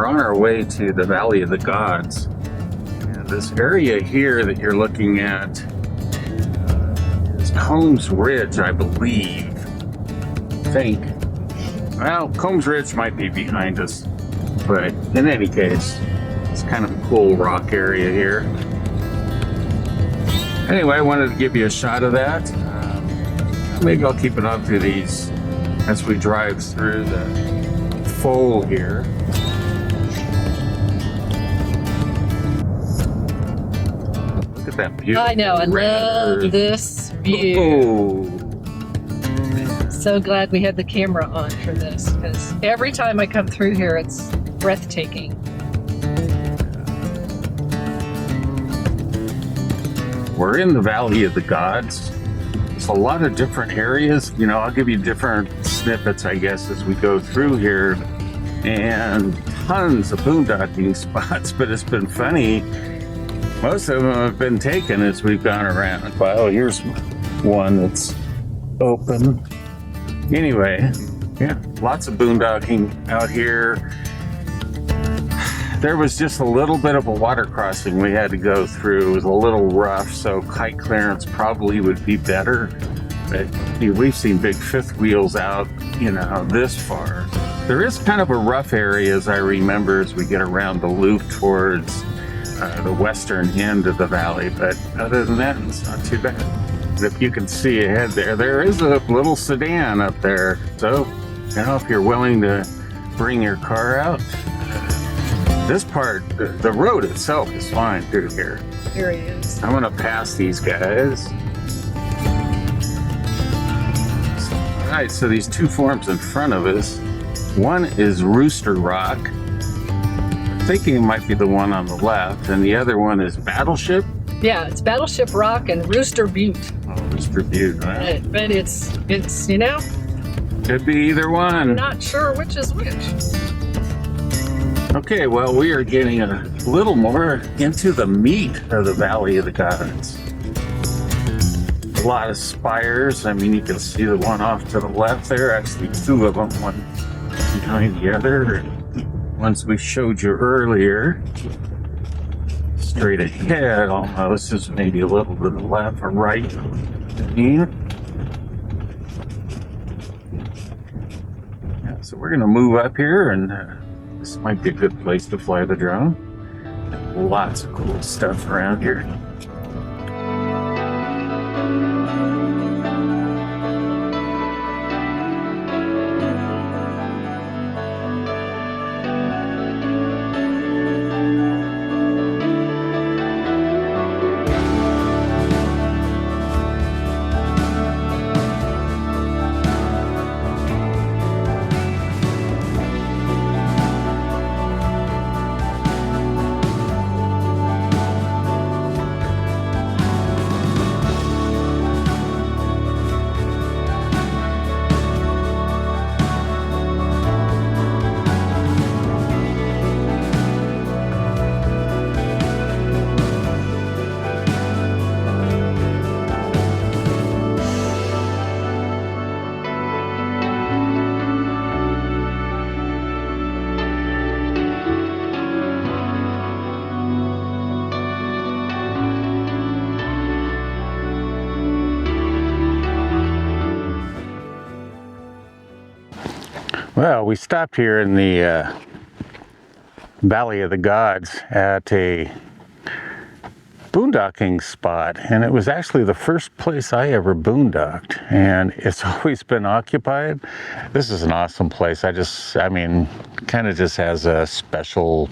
we're on our way to the Valley of the Gods. And this area here that you're looking at is Combs Ridge, I believe. I think. Well, Combs Ridge might be behind us, but in any case, it's kind of a cool rock area here. Anyway, I wanted to give you a shot of that. Maybe I'll keep it on through these as we drive through the fold here. Look at that beautiful I know, I love this view. Oh. So glad we had the camera on for this, because every time I come through here, it's breathtaking. We're in the Valley of the Gods. There's a lot of different areas. You know, I'll give you different snippets, I guess, as we go through here. And tons of boondocking spots, but it's been funny. Most of them have been taken as we've gone around. Well, here's one that's open. Anyway, yeah, lots of boondocking out here. There was just a little bit of a water crossing we had to go through. It was a little rough, so kite clearance probably would be better. But we've seen big fifth wheels out, you know, this far. There is kind of a rough area, as I remember, as we get around the loop towards the western end of the valley. But other than that, it's not too bad. And if you can see ahead there is a little sedan up there. So, you know, if you're willing to bring your car out, this part, the road itself is fine through here. Here he is. I'm gonna pass these guys. All right, so these two forms in front of us. One is Rooster Rock. I'm thinking it might be the one on the left, and the other one is Battleship. Yeah, it's Battleship Rock and Rooster Butte. Oh, Rooster Butte, right? But it's you know, Could be either one. I'm not sure which is which. Okay, well, we are getting a little more into the meat of the Valley of the Gods. A lot of spires. I mean, you can see the one off to the left there. Actually, two of them, one behind the other. Ones we showed you earlier. Straight ahead almost is maybe a little to the left or right. Yeah, so we're going to move up here, and this might be a good place to fly the drone. Lots of cool stuff around here. Well, we stopped here in the Valley of the Gods at a boondocking spot, and it was actually the first place I ever boondocked, and it's always been occupied. This is an awesome place. I mean, kind of just has a special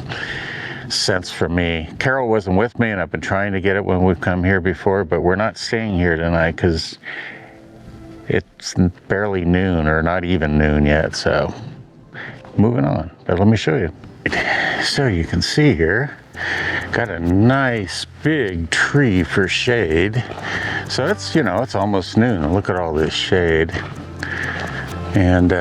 sense for me. Carol wasn't with me, and I've been trying to get it when we've come here before, but we're not staying here tonight because it's barely noon, or not even noon yet, so moving on. But let me show you. So you can see here, got a nice big tree for shade. So it's, you know, it's almost noon, and look at all this shade. And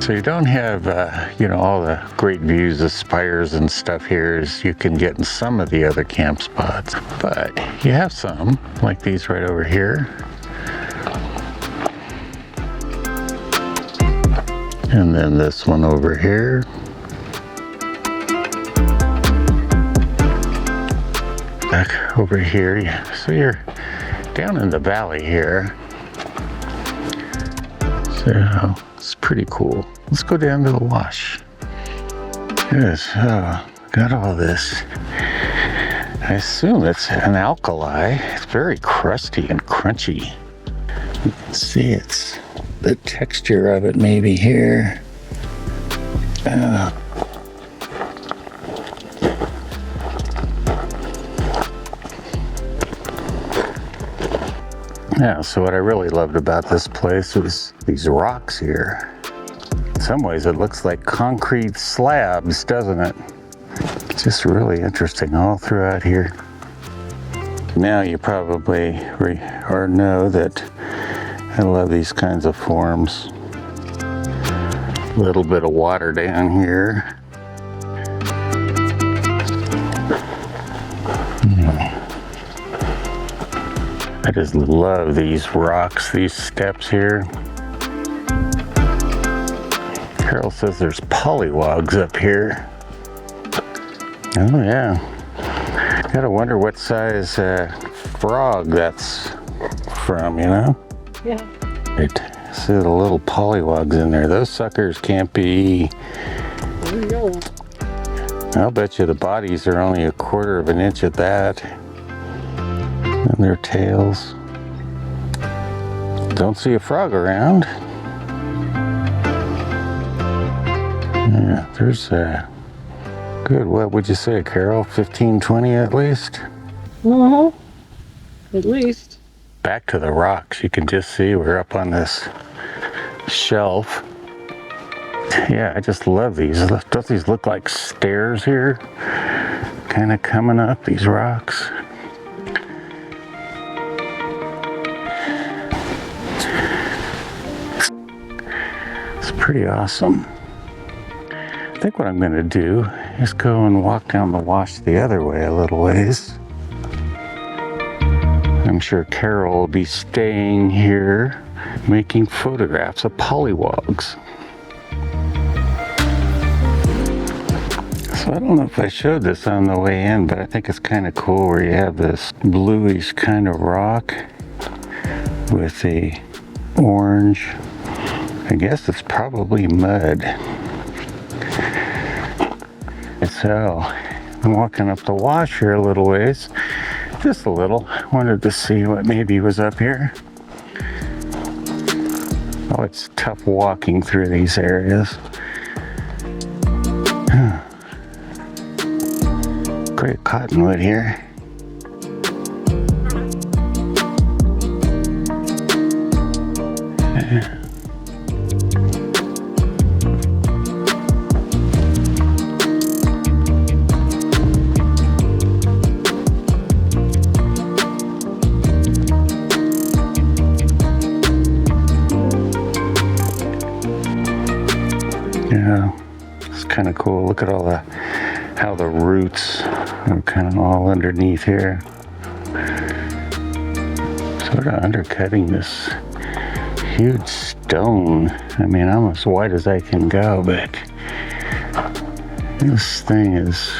so you don't have, you know, all the great views of spires and stuff here as you can get in some of the other camp spots. But you have some, like these right over here. And then this one over here. Back over here, so you're down in the valley here. So it's pretty cool. Let's go down to the wash. Yes, got all this. I assume it's an alkali. It's very crusty and crunchy. You can see it's the texture of it maybe here. Yeah, so what I really loved about this place was these rocks here. In some ways it looks like concrete slabs, doesn't it? It's just really interesting all throughout here. Now you probably or know that I love these kinds of forms. A little bit of water down here. I just love these rocks, these steps here. Carol says there's pollywogs up here. Oh yeah. Gotta wonder what size frog that's from, you know? Yeah. Right. See the little pollywogs in there. Those suckers can't be... There you go. I'll bet you the bodies are only 1/4 of an inch at that. And their tails. Don't see a frog around. Yeah, there's a good, what would you say, Carol? 15, 20 at least? At least. Back to the rocks. You can just see we're up on this shelf. Yeah, I just love these. Don't these look like stairs here? Kind of coming up, these rocks. Pretty awesome. I think what I'm going to do is go and walk down the wash the other way a little ways. I'm sure Carol will be staying here making photographs of pollywogs. So I don't know if I showed this on the way in, but I think it's kind of cool where you have this bluish kind of rock with the orange. I guess it's probably mud. And so I'm walking up the wash here a little ways, just a little. I wanted to see what maybe was up here. Oh, it's tough walking through these areas. Great cottonwood here. Yeah. Yeah, it's kind of cool. Look at all how the roots are kind of all underneath here. Sort of undercutting this huge stone. I mean, I'm as wide as I can go, but this thing is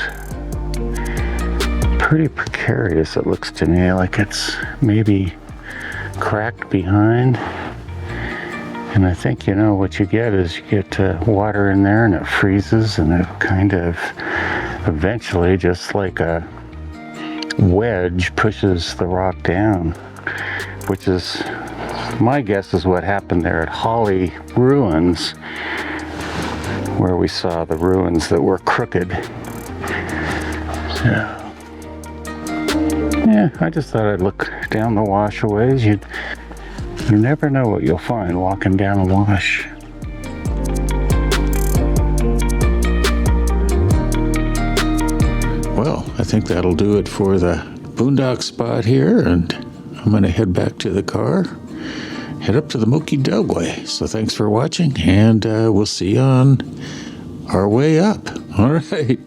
pretty precarious, it looks to me, like it's maybe cracked behind. And I think, you know, what you get is you get water in there and it freezes and it kind of eventually, just like a wedge, pushes the rock down, which is, my guess is what happened there at Holly Ruins, where we saw the ruins that were crooked. So, yeah, I just thought I'd look down the wash a ways. You never know what you'll find walking down a wash. Well, I think that'll do it for the Boondock Spot here, and I'm going to head back to the car, head up to the Moki Dugway. So thanks for watching, and we'll see you on our way up. All right.